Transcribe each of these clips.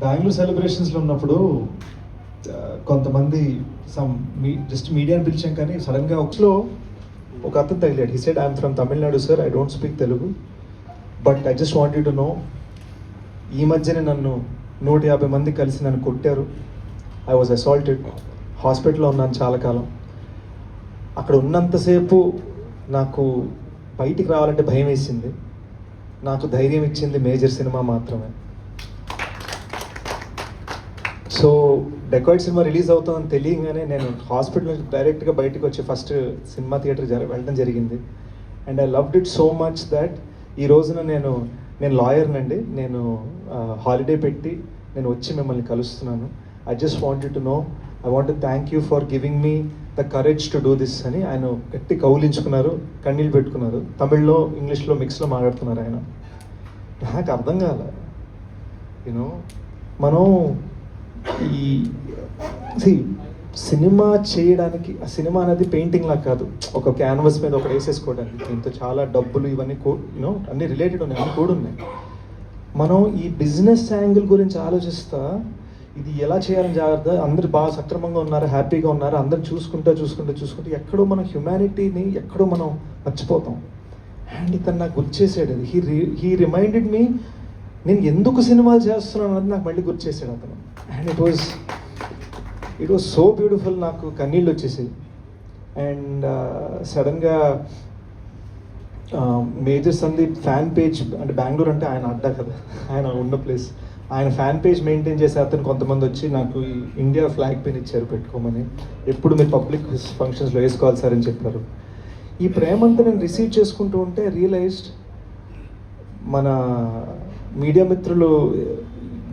బెంగళూరు సెలబ్రేషన్స్లో ఉన్నప్పుడు కొంతమంది జస్ట్ మీడియాని పిలిచాం కానీ సడన్గా ఒక అతను తగిలాడు. He said I'm from Tamil Nadu sir, I don't speak Telugu, but I just want you to know, ఈ మధ్యనే నన్ను 150 మంది కలిసి నన్ను కొట్టారు. ఐ వాజ్ అసాల్టెడ్, హాస్పిటల్లో ఉన్నాను చాలా కాలం. అక్కడ ఉన్నంతసేపు నాకు బయటికి రావాలంటే భయం వేసింది. నాకు ధైర్యం ఇచ్చింది మేజర్ సినిమా మాత్రమే. సో డెకాయిడ్ సినిమా రిలీజ్ అవుతుందని తెలియగానే నేను హాస్పిటల్ నుంచి డైరెక్ట్గా బయటకు వచ్చి ఫస్ట్ సినిమా థియేటర్ వెళ్ళడం జరిగింది. And I loved it so much that ఈ రోజున నేను లాయర్నండి. నేను హాలిడే పెట్టి నేను వచ్చి మిమ్మల్ని కలుస్తున్నాను. I just want you to know, I want to thank you for giving me the courage to do this అని ఆయన గట్టి కౌలించుకున్నారు, కన్నీళ్ళు పెట్టుకున్నారు. తమిళ్లో ఇంగ్లీష్లో మిక్స్లో మాట్లాడుతున్నారు ఆయన. నాకు అర్థం కాల. యూనో మనం ఈ సినిమా చేయడానికి, ఆ సినిమా అనేది పెయింటింగ్ లాగా కాదు, ఒక క్యాన్వాస్ మీద ఒకటి వేసేసుకోవడానికి. దీంతో చాలా డబ్బులు ఇవన్నీ యూనో అన్నీ రిలేటెడ్ ఉన్నాయి, అన్నీ కూడా ఉన్నాయి. మనం ఈ బిజినెస్ యాంగిల్ గురించి ఆలోచిస్తా ఇది ఎలా చేయాలని జాగ్రత్త, అందరు బాగా సక్రమంగా ఉన్నారు, హ్యాపీగా ఉన్నారు, అందరు చూసుకుంటూ ఎక్కడో మన హ్యుమానిటీని ఎక్కడో మనం మర్చిపోతాం. అండ్ ఇతను నాకు గుర్తు చేసాడు. అది హీ రిమైండెడ్ మీ, నేను ఎందుకు సినిమాలు చేస్తున్నాను అన్నది నాకు మళ్ళీ గుర్తు చేశాడు అతను. And it was so beautiful. నాకు కన్నీళ్ళు వచ్చేసాయి. అండ్ సడన్గా మేజర్ సందీప్ ఫ్యాన్ పేజ్, అంటే బెంగళూరు అంటే ఆయన అడ్డా కదా, ఆయన ఉన్న ప్లేస్, ఆయన ఫ్యాన్ పేజ్ మెయింటైన్ చేసే అతను కొంతమంది వచ్చి నాకు ఈ ఇండియా ఫ్లాగ్ పెన్ ఇచ్చారు పెట్టుకోమని. ఎప్పుడు మీరు పబ్లిక్ ఫంక్షన్స్లో వేసుకోవాలి సార్ అని చెప్పారు. ఈ ప్రేమంతా నేను రిసీవ్ చేసుకుంటూ ఉంటే రియలైజ్డ్, మన మీడియా మిత్రులు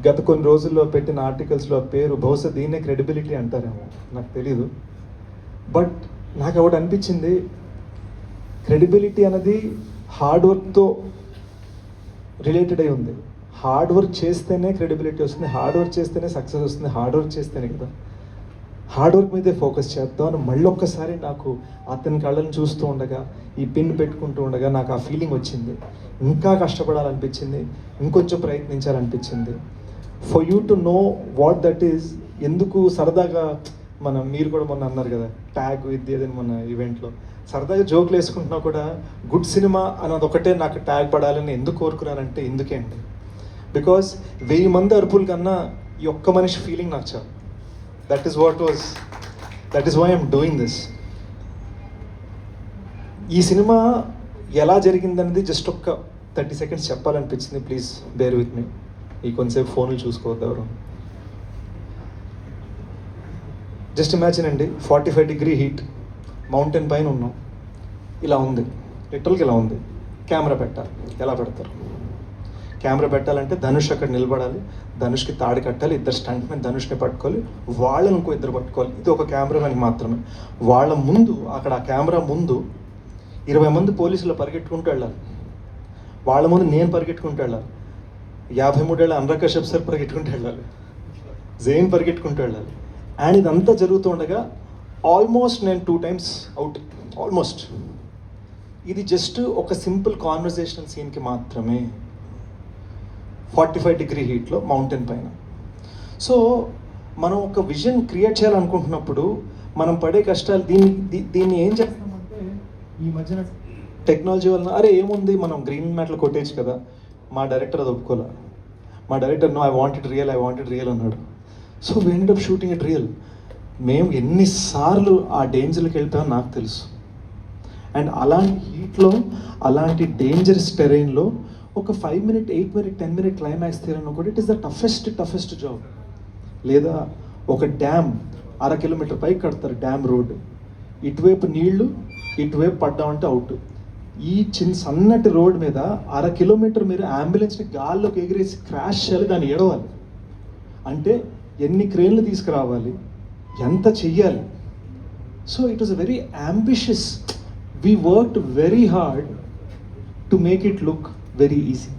గత కొన్ని రోజుల్లో పెట్టిన ఆర్టికల్స్లో పేరు బహుశా దీన్నే క్రెడిబిలిటీ అంటారేమో, నాకు తెలీదు. బట్ నాకు ఒకటి అనిపించింది, క్రెడిబిలిటీ అనేది హార్డ్ వర్క్తో రిలేటెడ్ అయి ఉంది. హార్డ్ వర్క్ చేస్తేనే క్రెడిబిలిటీ వస్తుంది, హార్డ్ వర్క్ చేస్తేనే సక్సెస్ వస్తుంది, హార్డ్ వర్క్ చేస్తేనే కదా. హార్డ్ వర్క్ మీదే ఫోకస్ చేద్దాం అని మళ్ళీ ఒక్కసారి నాకు అతని కళ్ళని చూస్తూ ఉండగా, ఈ పిన్ పెట్టుకుంటూ ఉండగా నాకు ఆ ఫీలింగ్ వచ్చింది. ఇంకా కష్టపడాలనిపించింది, ఇంకొంచెం ప్రయత్నించాలనిపించింది. For you to know what that is. ఎందుకు సరదాగా మీరు కూడా మొన్న అన్నారు కదా ట్యాగ్ ఇది అని మన ఈవెంట్లో, సరదాగా జోకులు వేసుకుంటున్నా కూడా గుడ్ సినిమా అన్నది ఒకటే నాకు ట్యాగ్ పడాలని ఎందుకు కోరుకున్నానంటే ఎందుకే అండి, బికాస్ 1000 మంది అరుపుల కన్నా ఈ ఒక్క మనిషి ఫీలింగ్ నాకు చాలు. That is why I'm doing this. ఈ సినిమా ఎలా జరిగిందనేది జస్ట్ ఒక్క 30 seconds చెప్పాలనిపించింది. Please bear with me. ఈ కొంతసేపు ఫోన్లు చూసుకోవద్దు ఎవరు. జస్ట్ ఇమాజిన్ అండి, 45 degree హీట్, మౌంటైన్ పైన ఉన్నాం, ఇలా ఉంది, లిటరల్గా ఇలా ఉంది. కెమెరా పెట్టాలి, ఎలా పెడతారు? కెమెరా పెట్టాలంటే ధనుష్ అక్కడ నిలబడాలి, ధనుష్కి తాడి కట్టాలి, ఇద్దరు స్టంట్ మ్యాన్ ధనుష్ని పట్టుకోవాలి, వాళ్ళని ఇంకో ఇద్దరు పట్టుకోవాలి. ఇది ఒక కెమెరామెన్ మాత్రమే. వాళ్ళ ముందు, అక్కడ ఆ కెమెరా ముందు 20 మంది పోలీసులు పరిగెట్టుకుంటూ వెళ్ళాలి. వాళ్ళ ముందు నేను పరిగెట్టుకుంటూ వెళ్ళాలి, 53 ఏళ్ళ అనురాగ్ కశ్యప్ సార్ పరిగెట్టుకుంటూ వెళ్ళాలి, జైన్ పరిగెట్టుకుంటూ వెళ్ళాలి. అండ్ ఇదంతా జరుగుతూ ఉండగా ఆల్మోస్ట్ నేను 2 times అవుట్. ఆల్మోస్ట్. ఇది జస్ట్ ఒక సింపుల్ కాన్వర్జేషనల్ సీన్కి మాత్రమే, 45 degree హీట్లో మౌంటైన్ పైన. సో మనం ఒక విజన్ క్రియేట్ చేయాలనుకుంటున్నప్పుడు మనం పడే కష్టాలు, దీన్ని ఏం చేస్తామంటే, ఈ మధ్యన టెక్నాలజీ వలన అరే ఏముంది మనం గ్రీన్ మ్యాట్లు కొట్టేచ్చు కదా. మా డైరెక్టర్ అది ఒప్పుకోలే. మా director no, I want it real అన్నాడు. So we end up shooting it real. మేము ఎన్నిసార్లు ఆ డేంజర్కి వెళ్తామో నాకు తెలుసు. అండ్ అలాంటి హీట్లో, అలాంటి డేంజరస్ టెరైన్లో ఒక 5 minute, 8 minute, 10 minute క్లైమాక్స్ తీయాలన్నా కూడా it is the toughest job. లేదా ఒక డ్యామ్ 1/2 kilometer పైకి కడతారు, డ్యామ్ రోడ్, ఇటువైపు నీళ్లు, ఇటువైపు పడ్డామంటే అవుట్. ఈ సన్నటి రోడ్ మీద 1/2 kilometer మీరు అంబులెన్స్ని గాల్లోకి ఎగిరేసి క్రాష్ చేయాలి, దాన్ని ఎడవాలి అంటే ఎన్ని క్రేన్లు తీసుకురావాలి, ఎంత చెయ్యాలి. So it was a very ambitious. We worked very hard to make it look very easy.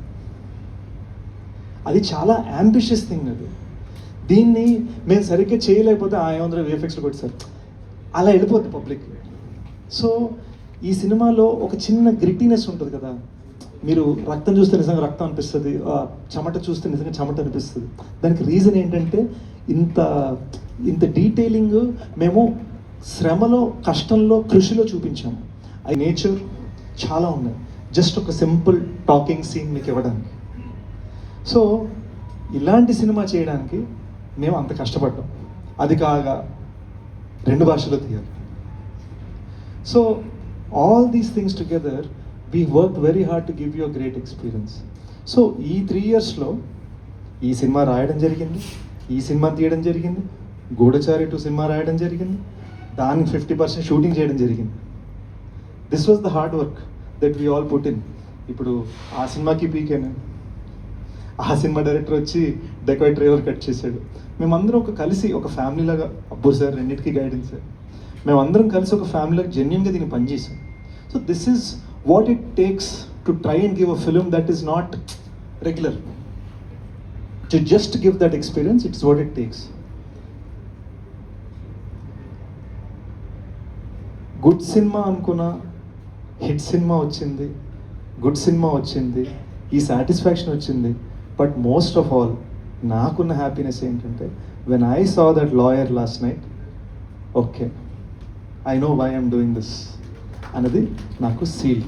అది చాలా అంబిషియస్ థింగ్. అది దీన్ని మేము సరిగ్గా చేయలేకపోతే ఏమందరూ VFXలో కొట్టారు, అలా వెళ్ళిపోద్ది పబ్లిక్. సో ఈ సినిమాలో ఒక చిన్న గ్రిటీనెస్ ఉంటుంది కదా, మీరు రక్తం చూస్తే నిజంగా రక్తం అనిపిస్తుంది, చెమట చూస్తే నిజంగా చెమట అనిపిస్తుంది. దానికి రీజన్ ఏంటంటే ఇంత ఇంత డీటెయిలింగ్ మేము శ్రమలో, కష్టంలో, కృషిలో చూపించాము. ఆ నేచర్ చాలా ఉన్నాయి, జస్ట్ ఒక సింపుల్ టాకింగ్ సీన్ మీకు ఇవ్వడానికి. సో ఇలాంటి సినిమా చేయడానికి మేము అంత కష్టపడ్డాం, అది కాగా 2 భాషలో తీయాలి. So all these things together we work very hard to give you a great experience. So ఈ 3 yearsలో ఈ సినిమా రాయడం జరిగింది, ఈ సినిమా తీయడం జరిగింది, గూఢచారి 2 సినిమా రాయడం జరిగింది, దానికి 50% షూటింగ్ చేయడం జరిగింది. This was the hard work that we all put in. ఇప్పుడు ఆ సినిమాకి పీకేను, ఆ సినిమా డైరెక్టర్ వచ్చి డెకాయ్ ట్రైలర్ కట్ చేశాడు. మేమందరం కలిసి ఒక ఫ్యామిలీ లాగా, అబ్బో సార్ రెండింటికి గైడెన్స్ సార్, మేమందరం కలిసి ఒక ఫ్యామిలీకి జెన్యున్గా దీన్ని పనిచేసాం. So this is what it takes to try and give a film that is not regular. To just give that experience, it's what it takes. Good సినిమా అనుకున్న హిట్ సినిమా వచ్చింది, గుడ్ సినిమా వచ్చింది, ఈ సాటిస్ఫాక్షన్ వచ్చింది. బట్ మోస్ట్ ఆఫ్ ఆల్ నాకున్న happiness ఏంటంటే when I saw that lawyer last night, okay I know why I'm doing this అన్నది నాకు సీల్.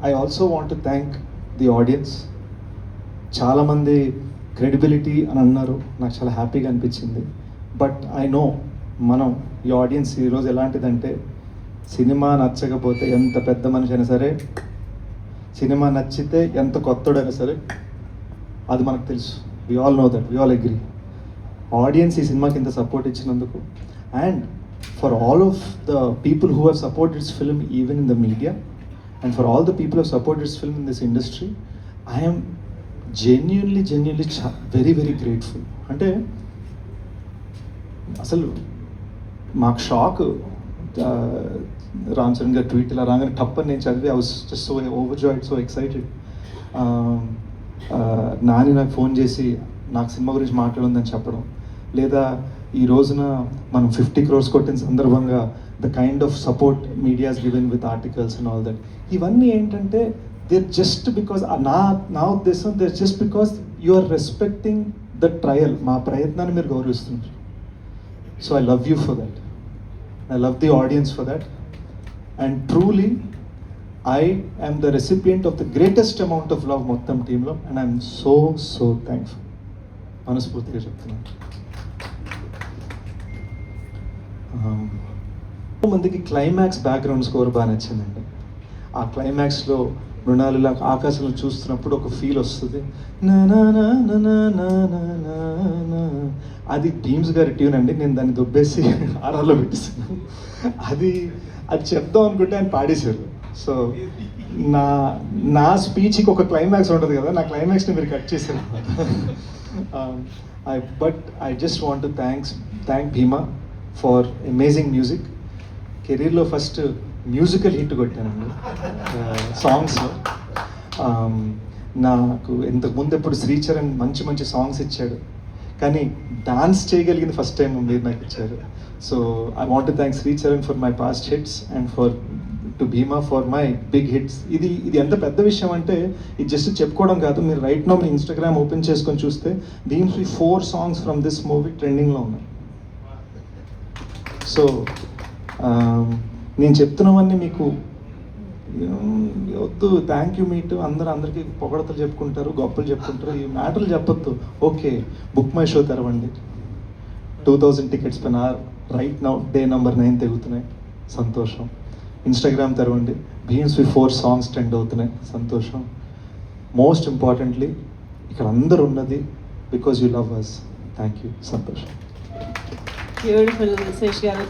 I also want to thank the audience. చాలామంది క్రెడిబిలిటీ అని అన్నారు, నాకు చాలా హ్యాపీగా అనిపించింది. బట్ ఐ నో మనం ఈ ఆడియన్స్ ఈరోజు ఎలాంటిదంటే, సినిమా నచ్చకపోతే ఎంత పెద్ద మనిషి అయినా సరే, సినిమా నచ్చితే ఎంత కొత్తడైనా సరే, అది మనకు తెలుసు. We all know that, we all agree. Audience ఈ సినిమాకి ఇంత సపోర్ట్ ఇచ్చినందుకు, and for all of the people who have supported this film even in the media, and for all the people who have supported this film in this industry, I'm genuinely very very grateful. అంటే అసలు మాకు shock, Ram Charan గారు tweet ఇలా రాగానే టప్పని నేను చదివి I was just so overjoyed, so excited. Nani నాకు ఫోన్ చేసి నాకు సినిమా గురించి మాట్లాడుందని చెప్పడం, లేదా ఈ రోజున మనం 50 crores కొట్టిన సందర్భంగా the kind of support medias given with articles and all that, ఇవన్నీ ఏంటంటే they're just because నా ఉద్దేశం they're just because you are respecting the trial, మా ప్రయత్నాన్ని మీరు గౌరవిస్తున్నారు. So I love you for that. I love the audience for that. And truly I am the recipient of the greatest amount of love మొత్తం టీంలో, and I'm so thankful. మనస్ఫూర్తిగా చెప్తున్నాను. మందికి climax background score బాగా నచ్చిందండి. ఆ క్లైమాక్స్లో మృణాలు ఇలా ఆకాశంలో చూస్తున్నప్పుడు ఒక ఫీల్ వస్తుంది, అది భీమ్స్ గారి ట్యూన్ అండి. నేను దాన్ని దొబ్బేసి ఆర్ఆర్లో పెట్టిస్తున్నాను. అది చెప్దాం అనుకుంటే ఆయన పాడేశారు. సో నా స్పీచ్కి ఒక క్లైమాక్స్ ఉంటుంది కదా, నా క్లైమాక్స్ని మీరు కట్ చేశారు. But I just want to thank Bhima for amazing music. కెరీర్లో ఫస్ట్ మ్యూజికల్ హిట్ కొట్టానండి సాంగ్స్లో. నాకు ఇంతకుముందు ఎప్పుడు శ్రీచరణ్ మంచి సాంగ్స్ ఇచ్చాడు, కానీ డాన్స్ చేయగలిగింది ఫస్ట్ టైం మీరు నాకు ఇచ్చారు. So I want to thank Sricharan for my past hits and to Bheema for my big hits. ఇది ఎంత పెద్ద విషయం అంటే ఇది జస్ట్ చెప్పుకోవడం కాదు. మీరు రైట్ నౌ మీ ఇన్స్టాగ్రామ్ ఓపెన్ చేసుకొని చూస్తే Bheems 4 songs from this movie ట్రెండింగ్లో ఉన్నాయి. సో నేను చెప్తున్నవన్నీ మీకు వద్దు, థ్యాంక్ యూ మీట్ అందరికీ పొగడతలు చెప్పుకుంటారు, గొప్పలు చెప్పుకుంటారు, ఈ మ్యాటర్లు చెప్పొద్దు. ఓకే, బుక్ మై షో తెరవండి. 2000 tickets పైన రైట్ నౌ డే నెంబర్ 9 తెగుతున్నాయి, సంతోషం. ఇన్స్టాగ్రామ్ తెరవండి, భీమ్స్ 4 songs ట్రెండ్ అవుతున్నాయి, సంతోషం. మోస్ట్ ఇంపార్టెంట్లీ ఇక్కడ అందరు ఉన్నది because you love us. Thank you, సంతోషం. బ్యూటిఫుల్ శేష్ గారు.